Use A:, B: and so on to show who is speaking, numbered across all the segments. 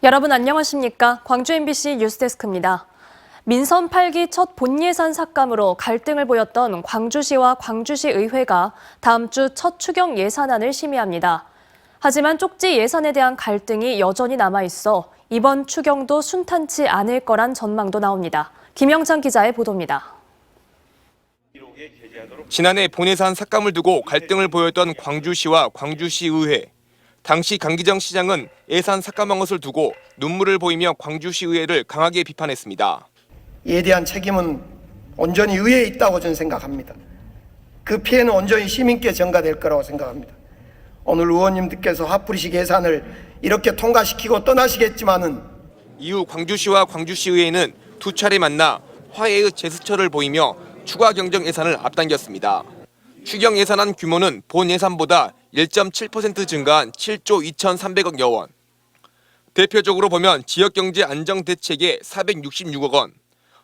A: 여러분 안녕하십니까? 광주 MBC 뉴스데스크입니다. 민선 8기 첫 본예산 삭감으로 갈등을 보였던 광주시와 광주시 의회가 다음 주 첫 추경 예산안을 심의합니다. 하지만 쪽지 예산에 대한 갈등이 여전히 남아있어 이번 추경도 순탄치 않을 거란 전망도 나옵니다. 김영찬 기자의 보도입니다.
B: 지난해 본예산 삭감을 두고 갈등을 보였던 광주시와 광주시 의회. 당시 강기정 시장은 예산 삭감한 것을 두고 눈물을 보이며 광주시 의회를 강하게 비판했습니다.
C: 이에 대한 책임은 온전히 의회에 있다고 저는 생각합니다. 그 피해는 온전히 시민께 전가될 거라고 생각합니다. 오늘 의원님들께서 화풀이식 예산을 이렇게 통과시키고 떠나시겠지만은
B: 이후 광주시와 광주시 의회는 두 차례 만나 화해의 제스처를 보이며 추가 경정 예산을 앞당겼습니다. 추경 예산안 규모는 본 예산보다 1.7% 증가한 7조 2,300억여 원. 대표적으로 보면 지역경제 안정대책에 466억 원,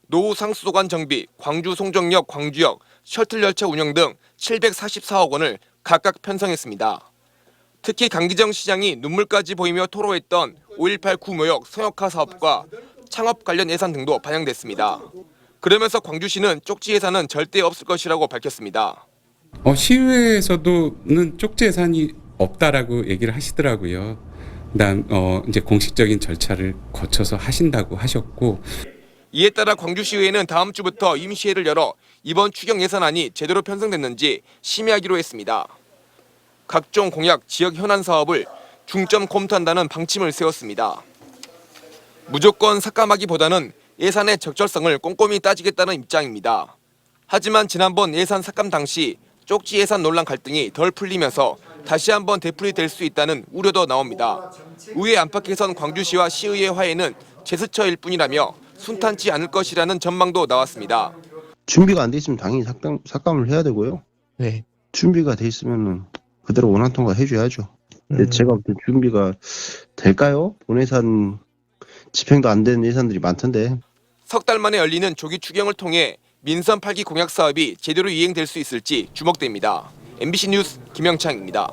B: 노후 상수도관 정비, 광주 송정역, 광주역, 셔틀열차 운영 등 744억 원을 각각 편성했습니다. 특히 강기정 시장이 눈물까지 보이며 토로했던 5.18 구모역 성역화 사업과 창업 관련 예산 등도 반영됐습니다. 그러면서 광주시는 쪽지 예산은 절대 없을 것이라고 밝혔습니다.
D: 시의회에서도는 쪽지 예산이 없다라고 얘기를 하시더라고요. 그다음 이제 공식적인 절차를 거쳐서 하신다고 하셨고,
B: 이에 따라 광주시의회는 다음 주부터 임시회를 열어 이번 추경 예산안이 제대로 편성됐는지 심의하기로 했습니다. 각종 공약, 지역 현안 사업을 중점 검토한다는 방침을 세웠습니다. 무조건 삭감하기보다는 예산의 적절성을 꼼꼼히 따지겠다는 입장입니다. 하지만 지난번 예산 삭감 당시 쪽지 예산 논란 갈등이 덜 풀리면서 다시 한번 되풀이될 수 있다는 우려도 나옵니다. 의회 안팎에선 광주시와 시의회 화해는 제스처일 뿐이라며 순탄치 않을 것이라는 전망도 나왔습니다.
E: 준비가 안 돼 있으면 당연히 삭감을 해야 되고요.
F: 네.
E: 준비가 돼 있으면 그대로 원안 통과 해줘야죠. 근데 제가 볼 때 준비가 될까요? 본예산 집행도 안 된 예산들이 많던데.
B: 석 달 만에 열리는 조기 추경을 통해 민선 8기 공약 사업이 제대로 이행될 수 있을지 주목됩니다. MBC 뉴스 김영창입니다.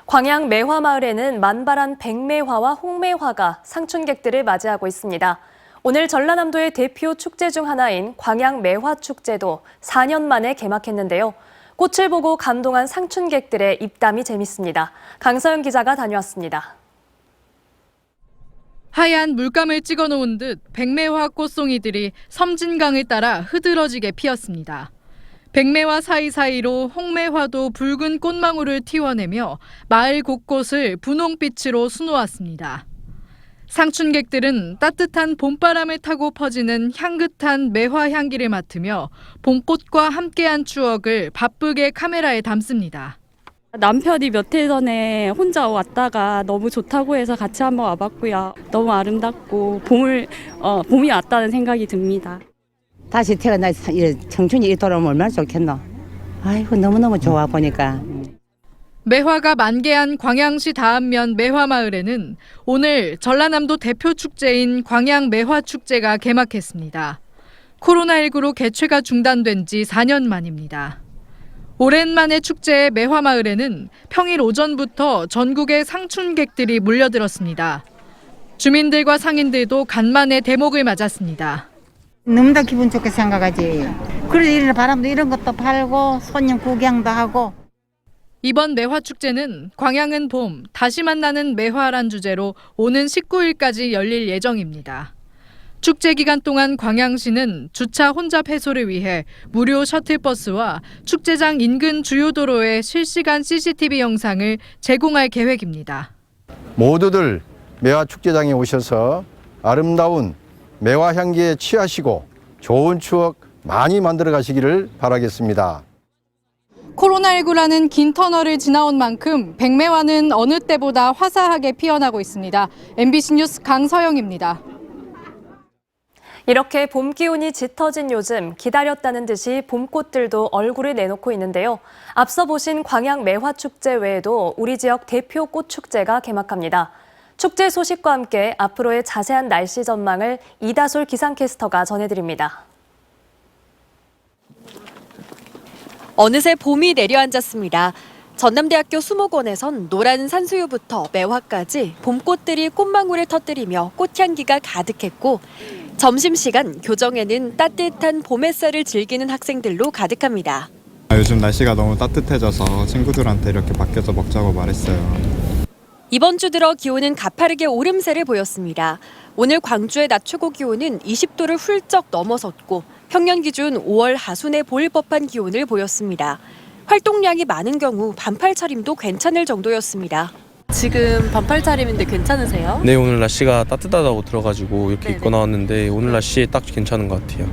A: 광양 매화마을에는 만발한 백매화와 홍매화가 상춘객들을 맞이하고 있습니다. 오늘 전라남도의 대표 축제 중 하나인 광양 매화축제도 4년 만에 개막했는데요. 꽃을 보고 감동한 상춘객들의 입담이 재밌습니다. 강서영 기자가 다녀왔습니다.
G: 하얀 물감을 찍어놓은 듯 백매화 꽃송이들이 섬진강을 따라 흐드러지게 피었습니다. 백매화 사이사이로 홍매화도 붉은 꽃망울을 틔워내며 마을 곳곳을 분홍빛으로 수놓았습니다. 상춘객들은 따뜻한 봄바람을 타고 퍼지는 향긋한 매화 향기를 맡으며 봄꽃과 함께한 추억을 바쁘게 카메라에 담습니다.
H: 남편이 몇 해 전에 혼자 왔다가 너무 좋다고 해서 같이 한번 와봤고요. 너무 아름답고 봄이 왔다는 생각이 듭니다.
I: 다시 태어나 청춘이 돌아오면 얼마나 좋겠노. 아이고 너무너무 좋아 보니까.
G: 매화가 만개한 광양시 다안면 매화마을에는 오늘 전라남도 대표 축제인 광양 매화축제가 개막했습니다. 코로나19로 개최가 중단된 지 4년 만입니다. 오랜만에 축제의 매화마을에는 평일 오전부터 전국의 상춘객들이 몰려들었습니다. 주민들과 상인들도 간만에 대목을 맞았습니다.
J: 너무나 기분 좋게 생각하지. 그래서 이런 바람도 이런 것도 팔고 손님 구경도 하고.
G: 이번 매화축제는 광양은 봄, 다시 만나는 매화란 주제로 오는 19일까지 열릴 예정입니다. 축제 기간 동안 광양시는 주차 혼잡 해소를 위해 무료 셔틀버스와 축제장 인근 주요 도로에 실시간 CCTV 영상을 제공할 계획입니다.
F: 모두들 매화 축제장에 오셔서 아름다운 매화 향기에 취하시고 좋은 추억 많이 만들어 가시기를 바라겠습니다.
G: 코로나19라는 긴 터널을 지나온 만큼 백매화는 어느 때보다 화사하게 피어나고 있습니다. MBC 뉴스 강서영입니다.
A: 이렇게 봄 기운이 짙어진 요즘 기다렸다는 듯이 봄꽃들도 얼굴을 내놓고 있는데요. 앞서 보신 광양 매화축제 외에도 우리 지역 대표 꽃축제가 개막합니다. 축제 소식과 함께 앞으로의 자세한 날씨 전망을 이다솔 기상캐스터가 전해드립니다.
K: 어느새 봄이 내려앉았습니다.
A: 전남대학교 수목원에선 노란 산수유부터 매화까지 봄꽃들이 꽃망울을 터뜨리며 꽃향기가 가득했고 점심시간 교정에는 따뜻한 봄 햇살을 즐기는 학생들로 가득합니다.
K: 요즘 날씨가 너무 따뜻해져서 친구들한테 이렇게 밖에서 먹자고 말했어요.
A: 이번 주 들어 기온은 가파르게 오름세를 보였습니다. 오늘 광주의 낮 최고 기온은 20도를 훌쩍 넘어섰고 평년 기준 5월 하순에 보일 법한 기온을 보였습니다. 활동량이 많은 경우 반팔 차림도 괜찮을 정도였습니다. 지금 반팔 차림인데 괜찮으세요?
L: 네, 오늘 날씨가 따뜻하다고 들어가지고 이렇게 입고 나왔는데 오늘 날씨 딱 괜찮은 것 같아요.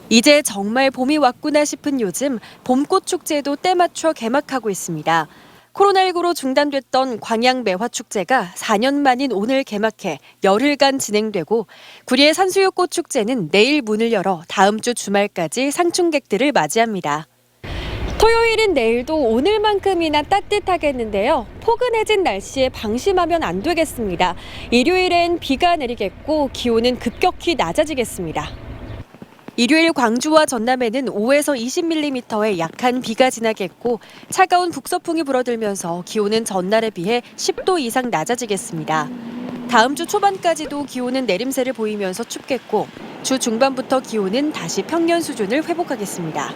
A: 이제 정말 봄이 왔구나 싶은 요즘 봄꽃 축제도 때 맞춰 개막하고 있습니다. 코로나19로 중단됐던 광양 매화축제가 4년 만인 오늘 개막해 열흘간 진행되고 구리의 산수유꽃 축제는 내일 문을 열어 다음 주 주말까지 상충객들을 맞이합니다. 토요일인 내일도 오늘만큼이나 따뜻하겠는데요. 포근해진 날씨에 방심하면 안 되겠습니다. 일요일엔 비가 내리겠고 기온은 급격히 낮아지겠습니다. 일요일 광주와 전남에는 5에서 20mm의 약한 비가 지나겠고 차가운 북서풍이 불어들면서 기온은 전날에 비해 10도 이상 낮아지겠습니다. 다음 주 초반까지도 기온은 내림세를 보이면서 춥겠고 주 중반부터 기온은 다시 평년 수준을 회복하겠습니다.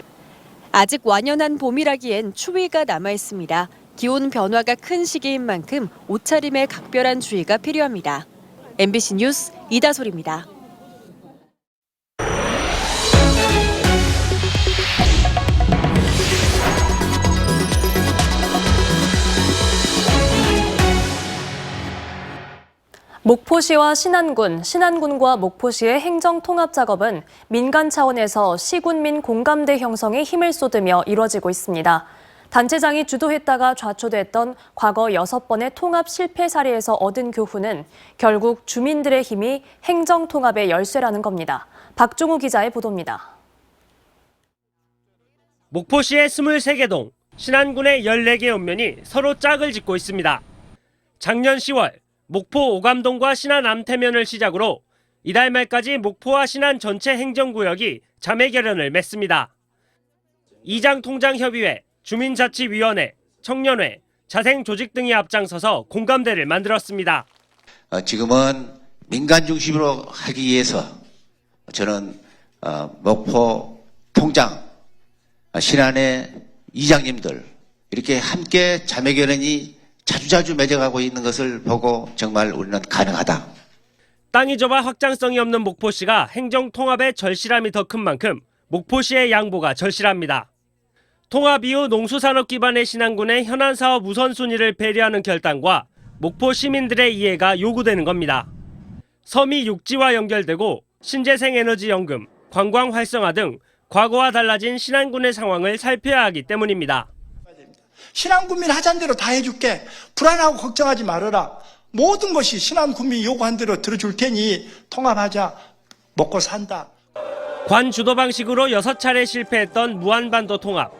A: 아직 완연한 봄이라기엔 추위가 남아있습니다. 기온 변화가 큰 시기인 만큼 옷차림에 각별한 주의가 필요합니다. MBC 뉴스 이다솔입니다. 목포시와 신안군과 목포시의 행정통합 작업은 민간 차원에서 시군민 공감대 형성에 힘을 쏟으며 이루어지고 있습니다. 단체장이 주도했다가 좌초됐던 과거 6번의 통합 실패 사례에서 얻은 교훈은 결국 주민들의 힘이 행정통합의 열쇠라는 겁니다. 박종우 기자의 보도입니다.
M: 목포시의 23개 동, 신안군의 14개 읍면이 서로 짝을 짓고 있습니다. 작년 10월 목포 오감동과 신안 암태면을 시작으로 이달 말까지 목포와 신안 전체 행정구역이 자매결연을 맺습니다. 이장통장협의회, 주민자치위원회, 청년회, 자생조직 등이 앞장서서 공감대를 만들었습니다.
N: 지금은 민간 중심으로 하기 위해서 저는 목포 통장, 신안의 이장님들 이렇게 함께 자매결연이 자주자주 맺어가고 있는 것을 보고 정말 우리는 가능하다.
M: 땅이 좁아 확장성이 없는 목포시가 행정통합의 절실함이 더 큰 만큼 목포시의 양보가 절실합니다. 통합 이후 농수산업 기반의 신안군의 현안 사업 우선순위를 배려하는 결단과 목포 시민들의 이해가 요구되는 겁니다. 섬이 육지와 연결되고 신재생에너지연금, 관광 활성화 등 과거와 달라진 신안군의 상황을 살펴야 하기 때문입니다.
O: 신안군민 하자는 대로 다 해줄게. 불안하고 걱정하지 말아라. 모든 것이 신안군민이 요구한 대로 들어줄 테니 통합하자. 먹고 산다.
M: 관 주도 방식으로 6차례 실패했던 무한반도 통합.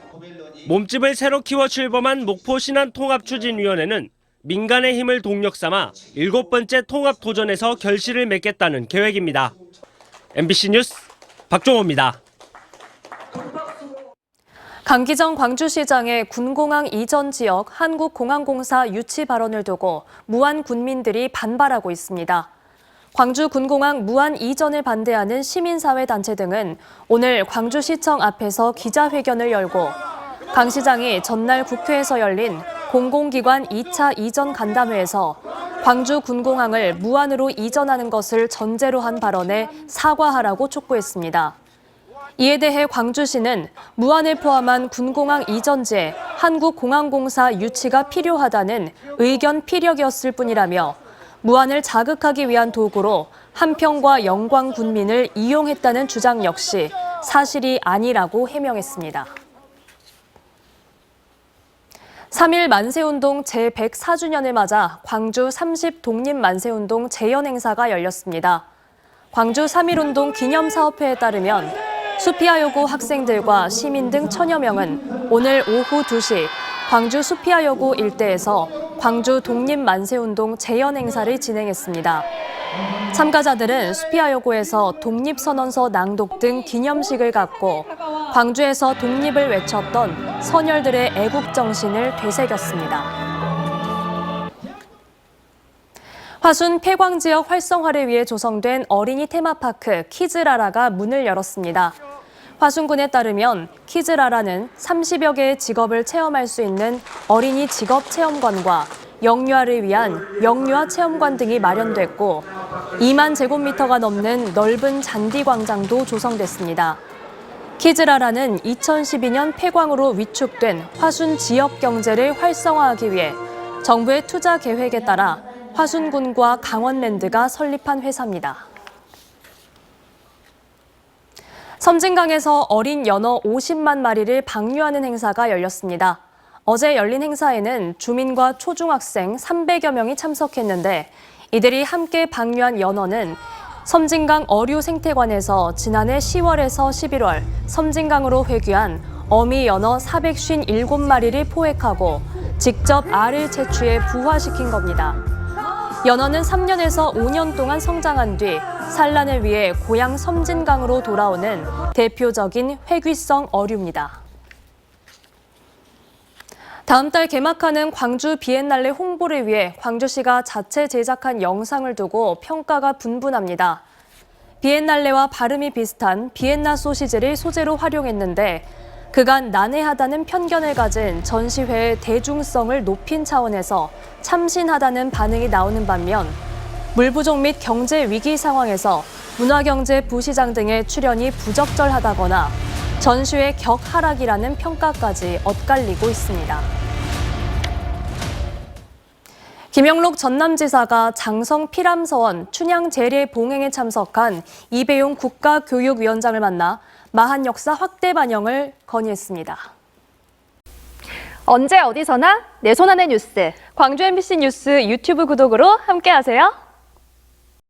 M: 몸집을 새로 키워 출범한 목포 신안통합추진위원회는 민간의 힘을 동력 삼아 7번째 통합 도전에서 결실을 맺겠다는 계획입니다. MBC 뉴스 박종호입니다.
A: 강기정 광주시장의 군공항 이전 지역 한국공항공사 유치 발언을 두고 무안 군민들이 반발하고 있습니다. 광주 군공항 무안 이전을 반대하는 시민사회 단체 등은 오늘 광주시청 앞에서 기자회견을 열고 강 시장이 전날 국회에서 열린 공공기관 2차 이전 간담회에서 광주 군공항을 무안으로 이전하는 것을 전제로 한 발언에 사과하라고 촉구했습니다. 이에 대해 광주시는 무안을 포함한 군공항 이전지에 한국공항공사 유치가 필요하다는 의견 피력이었을 뿐이라며 무안을 자극하기 위한 도구로 한평과 영광 군민을 이용했다는 주장 역시 사실이 아니라고 해명했습니다. 3.1 만세운동 제104주년을 맞아 광주 30 독립만세운동 재연행사가 열렸습니다. 광주 3.1운동 기념사업회에 따르면 수피아여고 학생들과 시민 등 1000여 명은 오늘 오후 2시 광주 수피아여고 일대에서 광주 독립만세운동 재연행사를 진행했습니다. 참가자들은 수피아여고에서 독립선언서 낭독 등 기념식을 갖고 광주에서 독립을 외쳤던 선열들의 애국 정신을 되새겼습니다. 화순 폐광 지역 활성화를 위해 조성된 어린이 테마파크 키즈라라가 문을 열었습니다. 화순군에 따르면 키즈라라는 30여 개의 직업을 체험할 수 있는 어린이 직업 체험관과 영유아를 위한 영유아 체험관 등이 마련됐고 2만 제곱미터가 넘는 넓은 잔디 광장도 조성됐습니다. 키즈라라는 2012년 폐광으로 위축된 화순 지역 경제를 활성화하기 위해 정부의 투자 계획에 따라 화순군과 강원랜드가 설립한 회사입니다. 섬진강에서 어린 연어 50만 마리를 방류하는 행사가 열렸습니다. 어제 열린 행사에는 주민과 초중학생 300여 명이 참석했는데 이들이 함께 방류한 연어는 섬진강 어류생태관에서 지난해 10월에서 11월 섬진강으로 회귀한 어미 연어 457마리를 포획하고 직접 알을 채취해 부화시킨 겁니다. 연어는 3년에서 5년 동안 성장한 뒤 산란을 위해 고향 섬진강으로 돌아오는 대표적인 회귀성 어류입니다. 다음 달 개막하는 광주 비엔날레 홍보를 위해 광주시가 자체 제작한 영상을 두고 평가가 분분합니다. 비엔날레와 발음이 비슷한 비엔나 소시지를 소재로 활용했는데 그간 난해하다는 편견을 가진 전시회의 대중성을 높인 차원에서 참신하다는 반응이 나오는 반면 물 부족 및 경제 위기 상황에서 문화경제 부시장 등의 출연이 부적절하다거나 전시회 격하락이라는 평가까지 엇갈리고 있습니다. 김영록 전남지사가 장성 피람서원 춘향 재례 봉행에 참석한 이배용 국가교육위원장을 만나 마한 역사 확대 반영을 건의했습니다.
P: 언제 어디서나 내 손 안의 뉴스. 광주 MBC 뉴스 유튜브 구독으로 함께하세요.